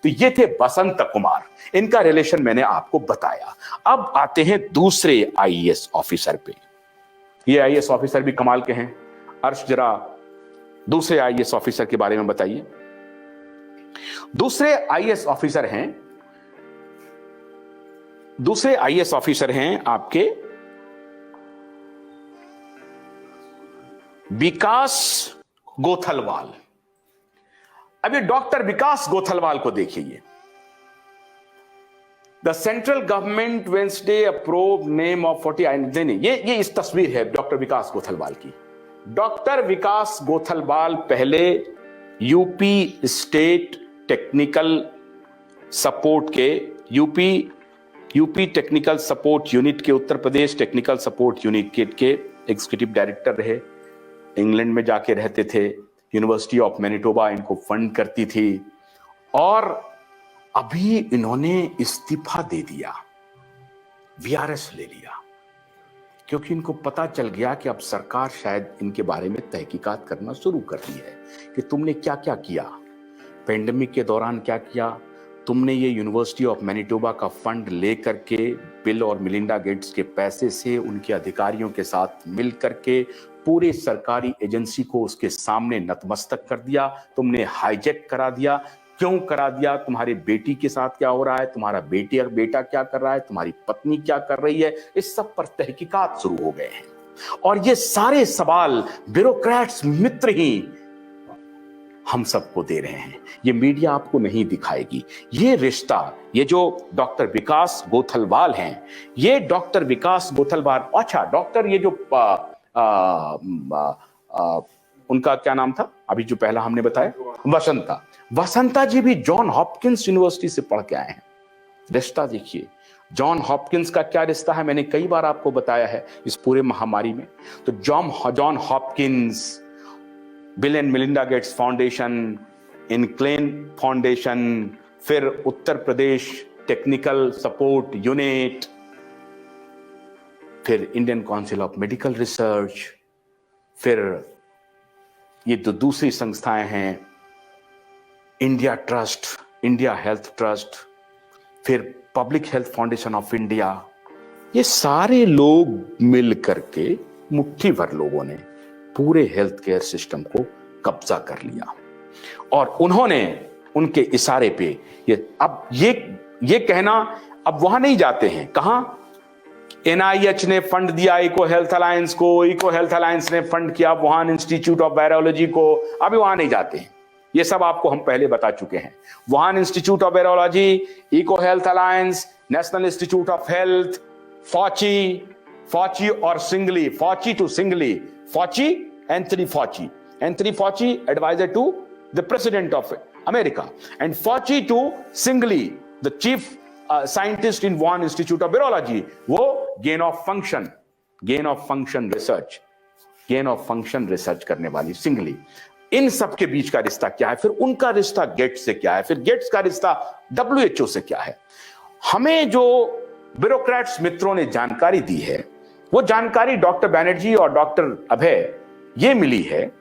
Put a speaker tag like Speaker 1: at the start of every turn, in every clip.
Speaker 1: तो ये थे बसंत कुमार, इनका रिलेशन मैंने आपको बताया। अब आते हैं दूसरे आईएएस ऑफिसर पे। ये आईएएस ऑफिसर भी कमाल के हैं। अर्श, जरा दूसरे आईएएस ऑफिसर के बारे में बताइए। दूसरे आईएएस ऑफिसर हैं आपके विकास गोथलवाल। अब ये डॉक्टर विकास गोथलवाल को देखिए। The central government Wednesday approve name of 40 नहीं, ये इस तस्वीर है डॉक्टर विकास गोथलवाल की। डॉक्टर विकास गोथलवाल पहले यूपी स्टेट टेक्निकल सपोर्ट के यूपी टेक्निकल सपोर्ट यूनिट के, उत्तर प्रदेश टेक्निकल सपोर्ट यूनिट के एग्जीक्यूटिव डायरेक्टर रहे। इंग्लैंड में जाके रहते थे। यूनिवर्सिटी ऑफ मैनिटोबा इनको फंड करती थी और अभी इन्होंने इस्तीफा दे दिया, वीआरएस ले लिया, क्योंकि इनको पता चल गया कि अब सरकार शायद इनके बारे में तहकीकात करना शुरू कर दी है कि तुमने क्या क्या किया, पेंडेमिक के दौरान क्या किया, तुमने ये यूनिवर्सिटी ऑफ मैनिटोबा का फंड लेकर के बिल और मिलिंडा गेट्स के पैसे से उनके अधिकारियों के साथ मिल करके पूरे सरकारी एजेंसी को उसके सामने नतमस्तक कर दिया, तुमने हाईजैक करा दिया। क्यों करा दिया? तुम्हारे बेटी के साथ क्या हो रहा है, तुम्हारा बेटा क्या कर रहा है, तुम्हारी पत्नी क्या कर रही है, इस सब पर तहकीकात शुरू हो गए हैं। और ये सारे सवाल ब्यूरोक्रेट्स मित्र ही हम सबको दे रहे हैं। ये मीडिया आपको नहीं दिखाएगी। ये रिश्ता, ये जो डॉक्टर विकास गोथलवाल हैं, ये डॉक्टर विकास गोथलवाल, अच्छा डॉक्टर ये जो उनका क्या नाम था अभी जो पहला हमने बताया, वसंता जी भी जॉन हॉपकिंस यूनिवर्सिटी से पढ़ के आए हैं। रिश्ता देखिए, जॉन हॉपकिंस का क्या रिश्ता है मैंने कई बार आपको बताया है इस पूरे महामारी में। तो John Hopkins, Bill and Melinda Gates foundation, Inclen foundation, फिर Uttar Pradesh technical support unit, फिर Indian council of medical research, फिर ये तो दूसरी संस्थाएं हैं, India trust, India health trust, फिर public health foundation of India. ये सारे लोग मिल करके, मुट्ठी भर लोगों ने पूरे हेल्थ केयर सिस्टम को कब्जा कर लिया और उन्होंने उनके इशारे पे ये कहना, अब वहां नहीं जाते हैं। कहां? एनआईएच ने फंड दिया इको हेल्थ अलायंस को, इको हेल्थ अलायंस ने फंड किया वुहान इंस्टीट्यूट ऑफ वायरोलॉजी को, अभी वहां नहीं जाते हैं। ये सब आपको हम पहले बता चुके हैं। Wuhan institute of virology, EcoHealth alliance, national institute of health, Fauci और Zhengli, Fauci to Zhengli, Fauci, Anthony Fauci adviser to the president of America, and Fauci to Zhengli the chief scientist in Wuhan institute of virology. वो gain of function research करने वाली singly. इन सब के बीच का रिश्ता क्या है? फिर उनका रिश्ता गेट्स से क्या है? फिर गेट्स का रिश्ता WHO से क्या है? हमें जो ब्यूरोक्रेट्स मित्रों ने जानकारी दी है, वो जानकारी डॉक्टर बैनर्जी और डॉक्टर अभय ये मिली है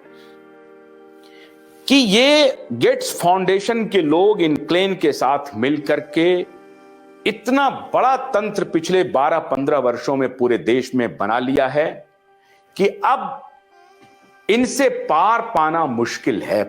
Speaker 1: कि ये गेट्स फाउंडेशन के लोग इनक्लेन के साथ मिलकर के इतना बड़ा तंत्र पिछले 12-15 वर्षों में पूरे देश में बना लिया है कि अब इनसे पार पाना मुश्किल है।